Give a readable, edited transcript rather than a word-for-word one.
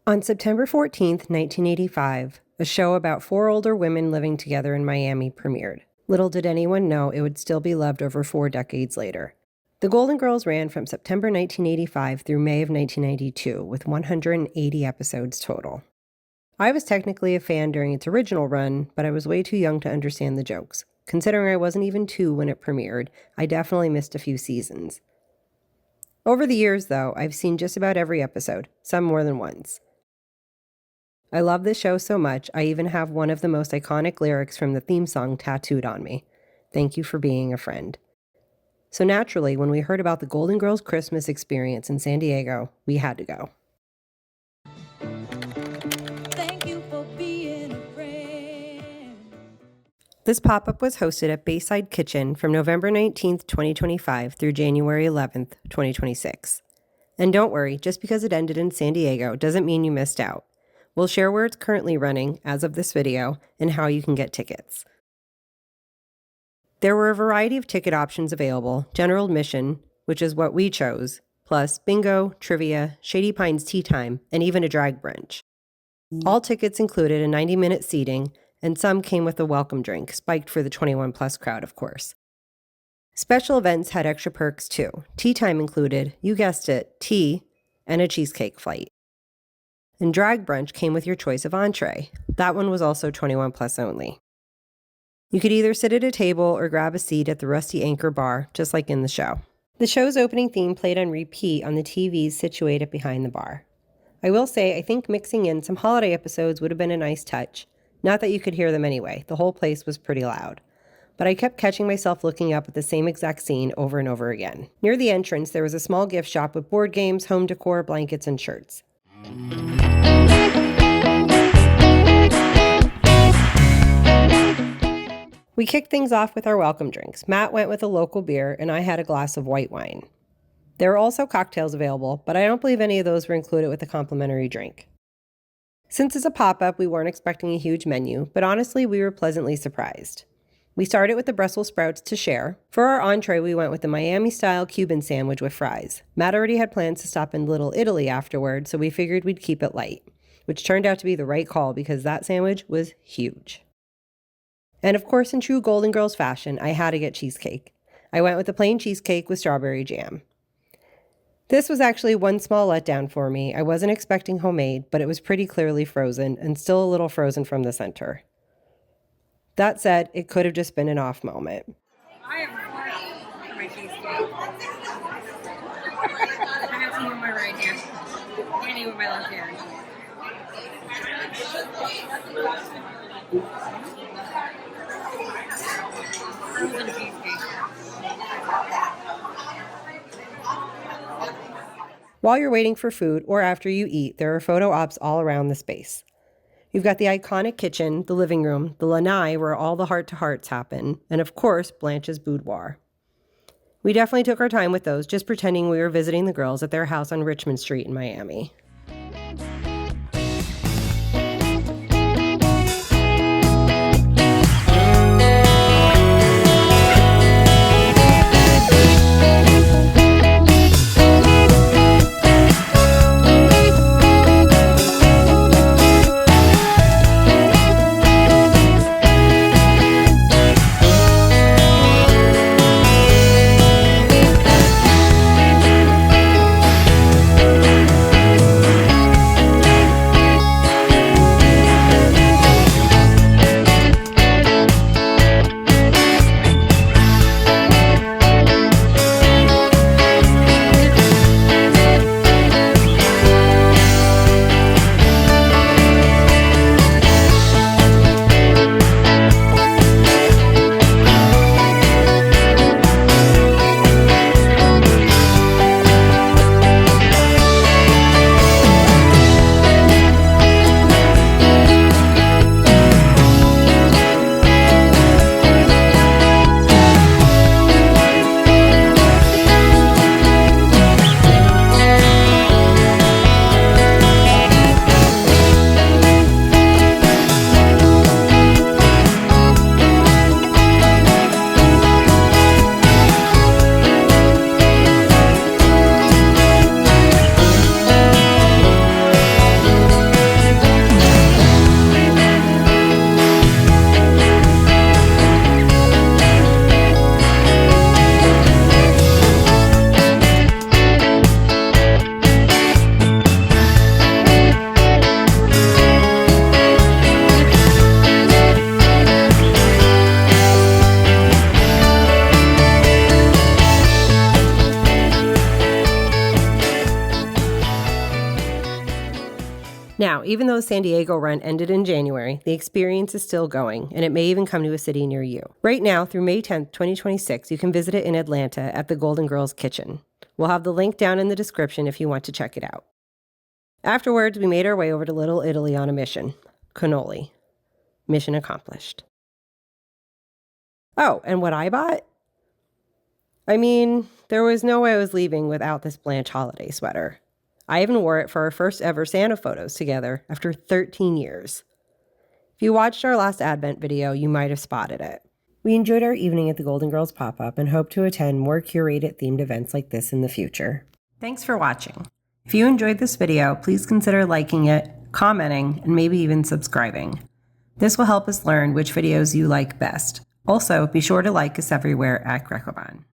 On September 14th, 1985, a show about 4 older women living together in Miami premiered. Little did anyone know it would still be loved over 4 decades later. The Golden Girls ran from September 1985 through May of 1992, with 180 episodes total. I was technically a fan during its original run, but I was way too young to understand the jokes. Considering I wasn't even 2 when it premiered, I definitely missed a few seasons. Over the years, though, I've seen just about every episode, some more than once. I love this show so much, I even have one of the most iconic lyrics from the theme song tattooed on me. Thank you for being a friend. So naturally, when we heard about the Golden Girls Christmas experience in San Diego, we had to go. Thank you for being a friend. This pop-up was hosted at Bayside Kitchen from November 19th, 2025 through January 11th, 2026. And don't worry, just because it ended in San Diego doesn't mean you missed out. We'll share where it's currently running as of this video and how you can get tickets. There were a variety of ticket options available: general admission, which is what we chose, plus bingo, trivia, Shady Pines tea time, and even a drag brunch. All tickets included a 90-minute seating, and some came with a welcome drink, spiked for the 21-plus crowd, of course. Special events had extra perks too. Tea time included, you guessed it, tea and a cheesecake flight. And drag brunch came with your choice of entree. That one was also 21-plus only. You could either sit at a table or grab a seat at the Rusty Anchor bar, just like in the show. The show's opening theme played on repeat on the TVs situated behind the bar. I will say, I think mixing in some holiday episodes would have been a nice touch. Not that you could hear them anyway, the whole place was pretty loud. But I kept catching myself looking up at the same exact scene over and over again. Near the entrance, there was a small gift shop with board games, home decor, blankets, and shirts. We kicked things off with our welcome drinks. Matt went with a local beer, and I had a glass of white wine. There were also cocktails available, but I don't believe any of those were included with the complimentary drink. Since it's a pop-up, we weren't expecting a huge menu, but honestly, we were pleasantly surprised. We started with the Brussels sprouts to share. For our entree, we went with the Miami-style Cuban sandwich with fries. Matt already had plans to stop in Little Italy afterward, so we figured we'd keep it light, which turned out to be the right call because that sandwich was huge. And of course, in true Golden Girls fashion, I had to get cheesecake. I went with the plain cheesecake with strawberry jam. This was actually one small letdown for me. I wasn't expecting homemade, but it was pretty clearly frozen and still a little frozen from the center. That said, it could have just been an off moment. I have for my cheesecake. I have some in my right hand. Any with my left hand. Frozen cheesecake. While you're waiting for food or after you eat, there are photo ops all around the space. You've got the iconic kitchen, the living room, the lanai where all the heart-to-hearts happen, and of course, Blanche's boudoir. We definitely took our time with those, just pretending we were visiting the girls at their house on Richmond Street in Miami. Now, even though San Diego run ended in January, the experience is still going, and it may even come to a city near you. Right now, through May 10th, 2026, you can visit it in Atlanta at the Golden Girls Kitchen. We'll have the link down in the description if you want to check it out. Afterwards, we made our way over to Little Italy on a mission. Cannoli. Mission accomplished. Oh, and what I bought? I mean, there was no way I was leaving without this Blanche holiday sweater. I even wore it for our first ever Santa photos together after 13 years. If you watched our last Advent video, you might have spotted it. We enjoyed our evening at the Golden Girls pop-up and hope to attend more curated themed events like this in the future. Thanks for watching. If you enjoyed this video, please consider liking it, commenting, and maybe even subscribing. This will help us learn which videos you like best. Also, be sure to like us everywhere at Grecoban.